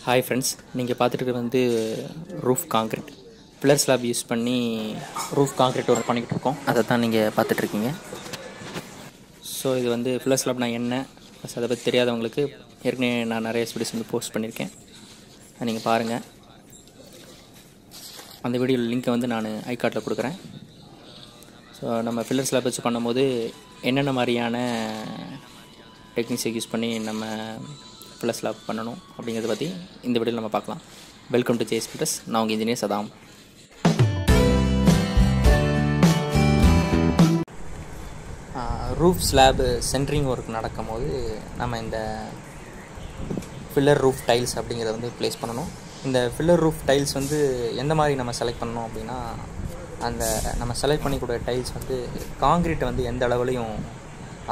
Hi friends, நீங்கள் பார்த்துட்டு வந்து roof concrete pillar slab use பண்ணி ரூஃப் காங்கிரீட் ஒர்க் பண்ணிக்கிட்டு இருக்கோம். அதை தான் நீங்கள் பார்த்துட்ருக்கீங்க. ஸோ இது வந்து பில்லர் ஸ்லாப்னா என்ன, ப்ளஸ் அதை பற்றி தெரியாதவங்களுக்கு ஏற்கனவே நான் நிறைய வீடியோஸ் வந்து போஸ்ட் பண்ணியிருக்கேன். நீங்கள் பாருங்கள். அந்த வீடியோ லிங்க்கை வந்து நான் ஐகார்ட்டில் கொடுக்குறேன். ஸோ நம்ம பில்லர் ஸ்லாப் வச்சு பண்ணும்போது என்னென்ன மாதிரியான டெக்னிக்ஸை யூஸ் பண்ணி நம்ம பில்லர் ஸ்லாப் பண்ணணும் அப்படிங்கிறத பற்றி இந்த வீடியோவில் நம்ம பார்க்கலாம். Welcome to JSBIULDERS. நான் உங்கள் engineer Saddam. Roof slab centring work நடக்கும் போது நம்ம இந்த ஃபில்லர் ரூஃப் டைல்ஸ் அப்படிங்கிறத வந்து ப்ளேஸ் பண்ணணும். இந்த ஃபில்லர் ரூஃப் டைல்ஸ் வந்து எந்த மாதிரி நம்ம செலக்ட் பண்ணணும் அப்படின்னா, அந்த நம்ம செலக்ட் பண்ணிக்கூடிய டைல்ஸ் வந்து காங்கிரீட்டை வந்து எந்த அளவுலையும்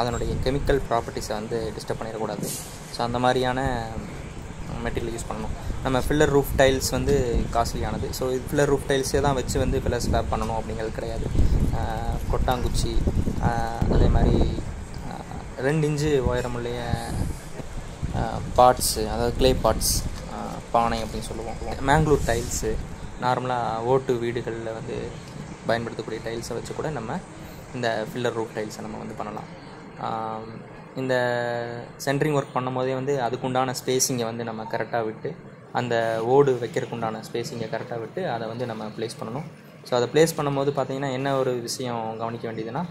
அதனுடைய கெமிக்கல் ப்ராப்பர்ட்டிஸை வந்து டிஸ்டர்ப் பண்ணிடக்கூடாது. ஸோ அந்த மாதிரியான மெட்டீரியல் யூஸ் பண்ணணும். நம்ம ஃபில்லர் ரூஃப் டைல்ஸ் வந்து காஸ்ட்லியானது. ஸோ இது ஃபில்லர் ரூஃப் டைல்ஸே தான் வச்சு வந்து ஃபில்லர் ஸ்லாப் பண்ணணும் அப்படிங்கிறது கிடையாது. கொட்டாங்குச்சி, அதே மாதிரி 2 இன்ச்சு உயரமுடைய பார்ட்ஸு, அதாவது க்ளே பார்ட்ஸ், பானை அப்படின்னு சொல்லுவோம். மேங்களூர் டைல்ஸு, நார்மலாக ஓட்டு வீடுகளில் வந்து பயன்படுத்தக்கூடிய டைல்ஸை வச்சு கூட நம்ம இந்த ஃபில்லர் ரூஃப் டைல்ஸை நம்ம வந்து பண்ணலாம். இந்த சென்ட்ரிங் ஒர்க் பண்ணும் போதே வந்து அதுக்குண்டான ஸ்பேஸிங்கை வந்து நம்ம கரெக்டாக விட்டு, அந்த ஓடு வைக்கிறதுக்குண்டான ஸ்பேஸிங்கை கரெக்டாக விட்டு அதை வந்து நம்ம ப்ளேஸ் பண்ணணும். ஸோ அதை ப்ளேஸ் பண்ணும்போது பார்த்திங்கன்னா என்ன ஒரு விஷயம் கவனிக்க வேண்டியதுன்னா,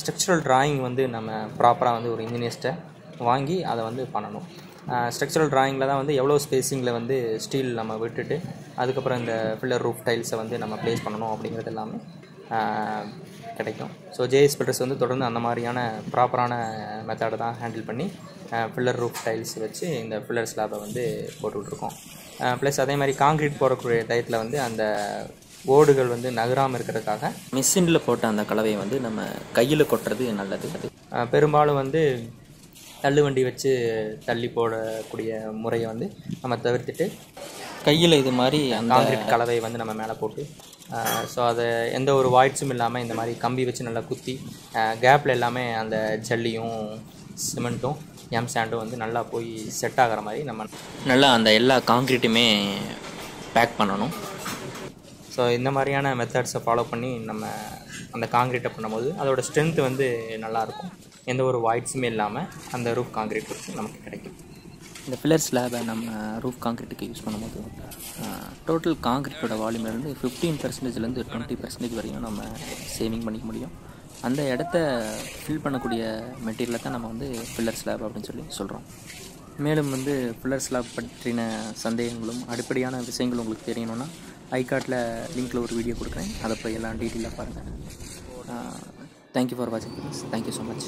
ஸ்ட்ரக்சரல் ட்ராயிங் வந்து நம்ம ப்ராப்பராக வந்து ஒரு இன்ஜினியர்ஸ்ட்டை வாங்கி அதை வந்து பண்ணணும். ஸ்ட்ரக்சரல் ட்ராயிங்கில் தான் வந்து எவ்வளோ ஸ்பேஸிங்கில் வந்து ஸ்டீல் நம்ம விட்டுட்டு அதுக்கப்புறம் இந்த ஃபில்லர் ரூஃப் டைல்ஸை வந்து நம்ம ப்ளேஸ் பண்ணணும் அப்படிங்கிறது எல்லாமே கிடைக்கும். ஸோ JSBIULDERS வந்து தொடர்ந்து அந்த மாதிரியான ப்ராப்பரான மெத்தடை தான் ஹேண்டில் பண்ணி ஃபில்லர் ரூஃப் டைல்ஸ் வச்சு இந்த ஃபில்லர் ஸ்லாபை வந்து போட்டுக்கிட்டுருக்கோம். ப்ளஸ் அதே மாதிரி காங்கிரீட் போடக்கூடிய டயத்தில் வந்து அந்த ஓடுகள் வந்து நகராமல் இருக்கிறதுக்காக மிஷினில் போட்ட அந்த கலவையை வந்து நம்ம கையில் கொட்டுறது நல்லது. பெரும்பாலும் வந்து தள்ளுவண்டி வச்சு தள்ளி போடக்கூடிய முறையை வந்து நம்ம தவிர்த்துட்டு கையில் இது மாதிரி அந்த காங்கிரீட் கலவையை வந்து நம்ம மேலே போட்டு, ஸோ அதை எந்த ஒரு வாய்ட்ஸும் இல்லாமல் இந்த மாதிரி கம்பி வச்சு நல்லா குத்தி கேப்பில் எல்லாமே அந்த ஜல்லியும் சிமெண்ட்டும் சாண்டும் வந்து நல்லா போய் செட் ஆகிற மாதிரி நம்ம நல்லா அந்த எல்லா காங்கிரீட்டுமே பேக் பண்ணணும். ஸோ இந்த மாதிரியான மெத்தட்ஸை ஃபாலோ பண்ணி நம்ம அந்த காங்கிரீட்டை பண்ணும்போது அதோடய ஸ்ட்ரென்த்து வந்து நல்லாயிருக்கும். எந்த ஒரு வாய்ட்ஸுமே இல்லாமல் அந்த ரூஃப் காங்கிரீட் நமக்கு கிடைக்கும். இந்த பில்லர் ஸ்லாபை நம்ம ரூஃப் காங்கிரீட்டுக்கு யூஸ் பண்ணும்போது டோட்டல் காங்கிரீட்டோட வால்யூம்லேருந்து 15%லேருந்து 20% வரையும் நம்ம சேவிங் பண்ணிக்க முடியும். அந்த இடத்த ஃபில் பண்ணக்கூடிய மெட்டீரியலை தான் நம்ம வந்து பில்லர் ஸ்லாப் அப்படின்னு சொல்லி சொல்கிறோம். மேலும் வந்து பில்லர் ஸ்லாப் பற்றின சந்தேகங்களும் அடிப்படையான விஷயங்களும் உங்களுக்கு தெரியணும்னா ஐகார்ட்டில் லிங்க்கில் ஒரு வீடியோ கொடுக்குறேன். அதை போய் எல்லாம் டீட்டெயிலாக பாருங்கள். தேங்க்யூ ஃபார் வாட்சிங். Thank you so much.